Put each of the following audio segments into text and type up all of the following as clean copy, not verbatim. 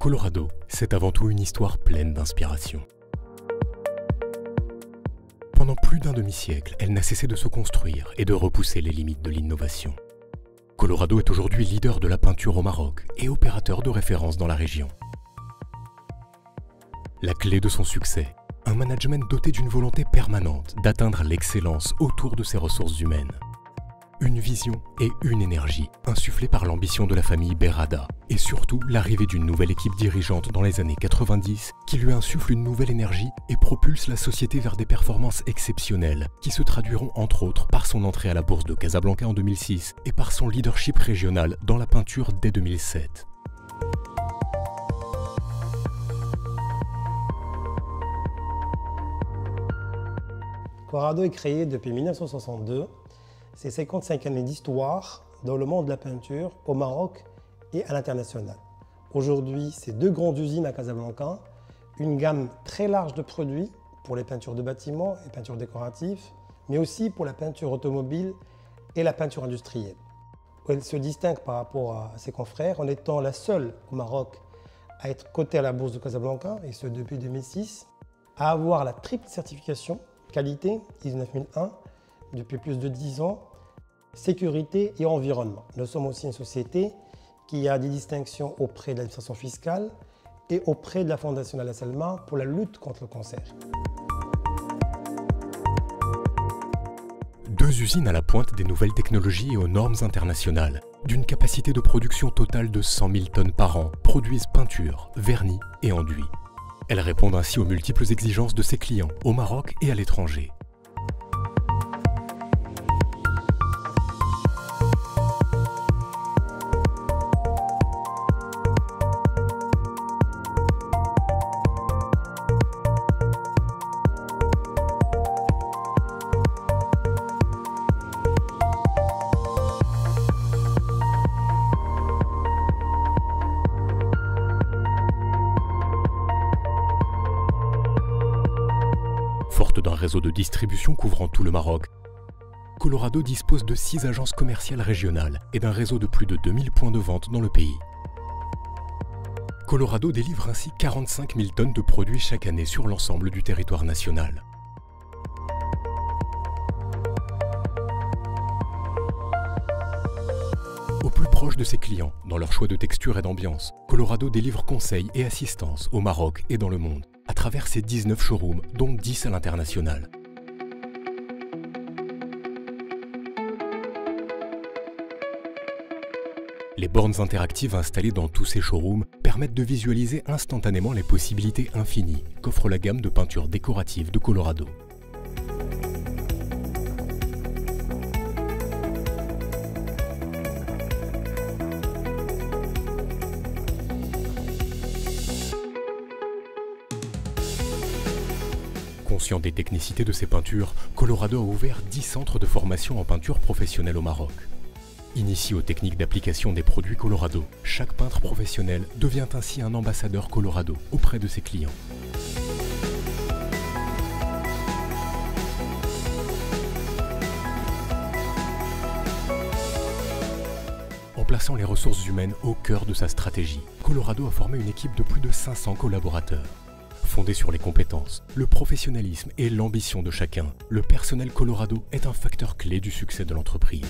Colorado, c'est avant tout une histoire pleine d'inspiration. Pendant plus d'un demi-siècle, elle n'a cessé de se construire et de repousser les limites de l'innovation. Colorado est aujourd'hui leader de la peinture au Maroc et opérateur de référence dans la région. La clé de son succès, un management doté d'une volonté permanente d'atteindre l'excellence autour de ses ressources humaines. Une vision et une énergie insufflées par l'ambition de la famille Berrada et surtout l'arrivée d'une nouvelle équipe dirigeante dans les années 90 qui lui insuffle une nouvelle énergie et propulse la société vers des performances exceptionnelles qui se traduiront entre autres par son entrée à la bourse de Casablanca en 2006 et par son leadership régional dans la peinture dès 2007. Colorado est créé depuis 1962. C'est 55 années d'histoire dans le monde de la peinture au Maroc et à l'international. Aujourd'hui, c'est 2 grandes usines à Casablanca, une gamme très large de produits pour les peintures de bâtiments et peintures décoratives, mais aussi pour la peinture automobile et la peinture industrielle. Elle se distingue par rapport à ses confrères en étant la seule au Maroc à être cotée à la bourse de Casablanca, et ce depuis 2006, à avoir la triple certification qualité ISO 9001 depuis plus de 10 ans, sécurité et environnement. Nous sommes aussi une société qui a des distinctions auprès de l'administration fiscale et auprès de la Fondation Al Salma pour la lutte contre le cancer. 2 usines à la pointe des nouvelles technologies et aux normes internationales, d'une capacité de production totale de 100 000 tonnes par an, produisent peinture, vernis et enduit. Elles répondent ainsi aux multiples exigences de ses clients, au Maroc et à l'étranger. Forte d'un réseau de distribution couvrant tout le Maroc, Colorado dispose de 6 agences commerciales régionales et d'un réseau de plus de 2000 points de vente dans le pays. Colorado délivre ainsi 45 000 tonnes de produits chaque année sur l'ensemble du territoire national. Au plus proche de ses clients, dans leur choix de texture et d'ambiance, Colorado délivre conseils et assistance au Maroc et dans le monde, à travers ses 19 showrooms, dont 10 à l'international. Les bornes interactives installées dans tous ces showrooms permettent de visualiser instantanément les possibilités infinies qu'offre la gamme de peintures décoratives de Colorado. Conscient des technicités de ses peintures, Colorado a ouvert 10 centres de formation en peinture professionnelle au Maroc. Initié aux techniques d'application des produits Colorado, chaque peintre professionnel devient ainsi un ambassadeur Colorado auprès de ses clients. En plaçant les ressources humaines au cœur de sa stratégie, Colorado a formé une équipe de plus de 500 collaborateurs. Fondé sur les compétences, le professionnalisme et l'ambition de chacun, le personnel Colorado est un facteur clé du succès de l'entreprise.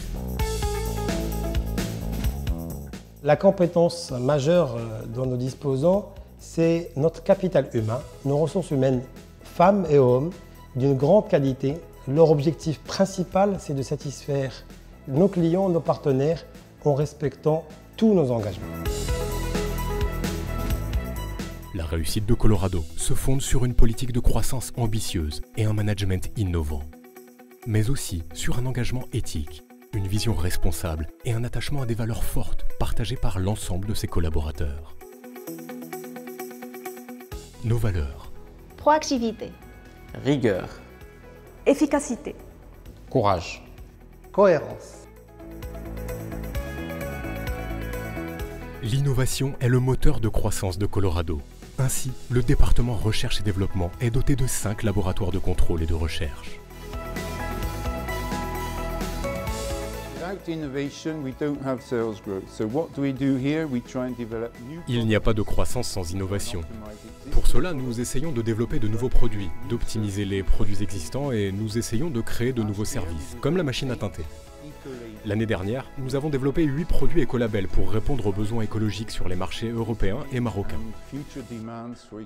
La compétence majeure dont nous disposons, c'est notre capital humain, nos ressources humaines, femmes et hommes, d'une grande qualité. Leur objectif principal, c'est de satisfaire nos clients, nos partenaires, en respectant tous nos engagements. La réussite de Colorado se fonde sur une politique de croissance ambitieuse et un management innovant, mais aussi sur un engagement éthique, une vision responsable et un attachement à des valeurs fortes partagées par l'ensemble de ses collaborateurs. Nos valeurs: proactivité, rigueur, efficacité, courage, cohérence. L'innovation est le moteur de croissance de Colorado. Ainsi, le département recherche et développement est doté de 5 laboratoires de contrôle et de recherche. Il n'y a pas de croissance sans innovation. Pour cela, nous essayons de développer de nouveaux produits, d'optimiser les produits existants et nous essayons de créer de nouveaux services, comme la machine à teinter. L'année dernière, nous avons développé 8 produits écolabels pour répondre aux besoins écologiques sur les marchés européens et marocains.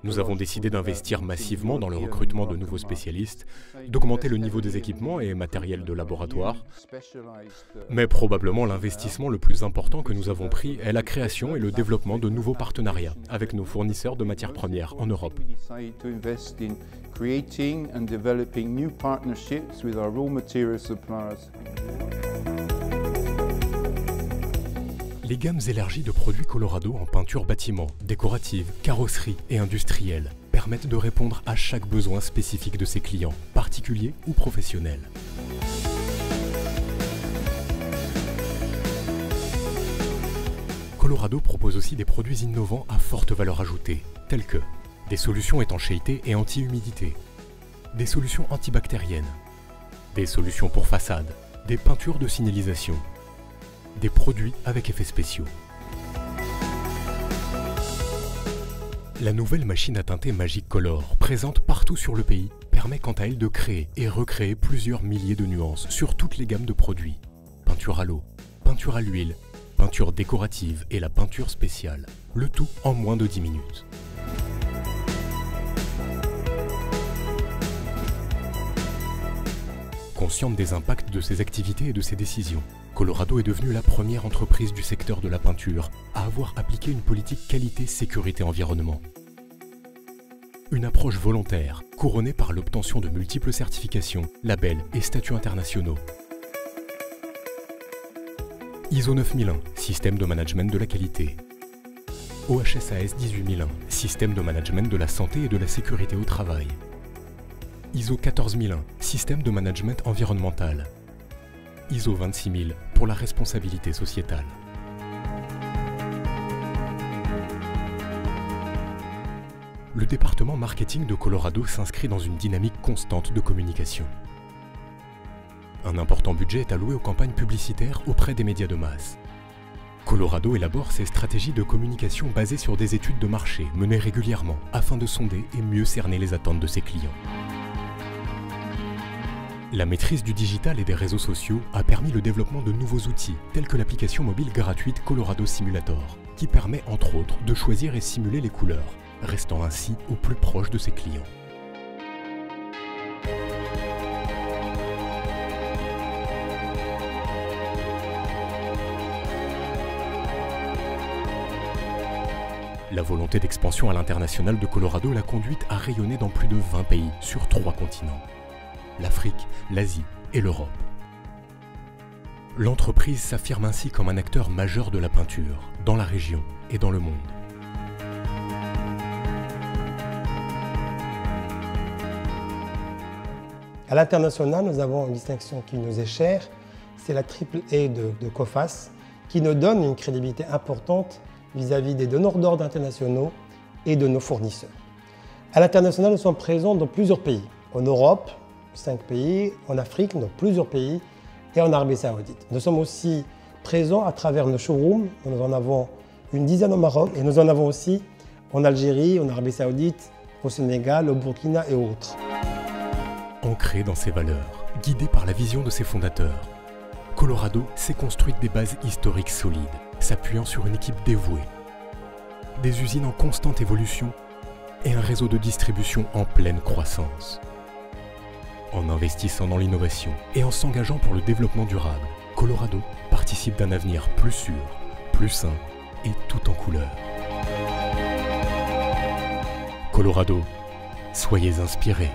Nous avons décidé d'investir massivement dans le recrutement de nouveaux spécialistes, d'augmenter le niveau des équipements et matériels de laboratoire. Mais probablement l'investissement le plus important que nous avons pris est la création et le développement de nouveaux partenariats avec nos fournisseurs de matières premières en Europe. Les gammes élargies de produits Colorado en peinture bâtiment, décorative, carrosserie et industrielle permettent de répondre à chaque besoin spécifique de ses clients, particuliers ou professionnels. Colorado propose aussi des produits innovants à forte valeur ajoutée, tels que des solutions étanchéité et anti-humidité, des solutions antibactériennes, des solutions pour façade, des peintures de signalisation, des produits avec effets spéciaux. La nouvelle machine à teinter Magic Color, présente partout sur le pays, permet quant à elle de créer et recréer plusieurs milliers de nuances sur toutes les gammes de produits. Peinture à l'eau, peinture à l'huile, peinture décorative et la peinture spéciale. Le tout en moins de 10 minutes. Consciente des impacts de ses activités et de ses décisions, Colorado est devenue la première entreprise du secteur de la peinture à avoir appliqué une politique qualité-sécurité-environnement. Une approche volontaire, couronnée par l'obtention de multiples certifications, labels et statuts internationaux. ISO 9001, système de management de la qualité. OHSAS 18001, système de management de la santé et de la sécurité au travail. ISO 14001, système de management environnemental. ISO 26000 pour la responsabilité sociétale. Le département marketing de Colorado s'inscrit dans une dynamique constante de communication. Un important budget est alloué aux campagnes publicitaires auprès des médias de masse. Colorado élabore ses stratégies de communication basées sur des études de marché menées régulièrement afin de sonder et mieux cerner les attentes de ses clients. La maîtrise du digital et des réseaux sociaux a permis le développement de nouveaux outils, tels que l'application mobile gratuite Colorado Simulator, qui permet entre autres de choisir et simuler les couleurs, restant ainsi au plus proche de ses clients. La volonté d'expansion à l'international de Colorado l'a conduite à rayonner dans plus de 20 pays sur 3 continents. L'Afrique, l'Asie et l'Europe. L'entreprise s'affirme ainsi comme un acteur majeur de la peinture, dans la région et dans le monde. À l'international, nous avons une distinction qui nous est chère, c'est la AAA de COFAS, qui nous donne une crédibilité importante vis-à-vis des donneurs d'ordre internationaux et de nos fournisseurs. À l'international, nous sommes présents dans plusieurs pays, en Europe, 5 pays, en Afrique, dans plusieurs pays, et en Arabie Saoudite. Nous sommes aussi présents à travers nos showrooms. Nous en avons une dizaine au Maroc, et nous en avons aussi en Algérie, en Arabie Saoudite, au Sénégal, au Burkina et autres. Ancré dans ses valeurs, guidé par la vision de ses fondateurs, Colorado s'est construite des bases historiques solides, s'appuyant sur une équipe dévouée, des usines en constante évolution et un réseau de distribution en pleine croissance. En investissant dans l'innovation et en s'engageant pour le développement durable, Colorado participe d'un avenir plus sûr, plus sain et tout en couleur. Colorado, soyez inspirés.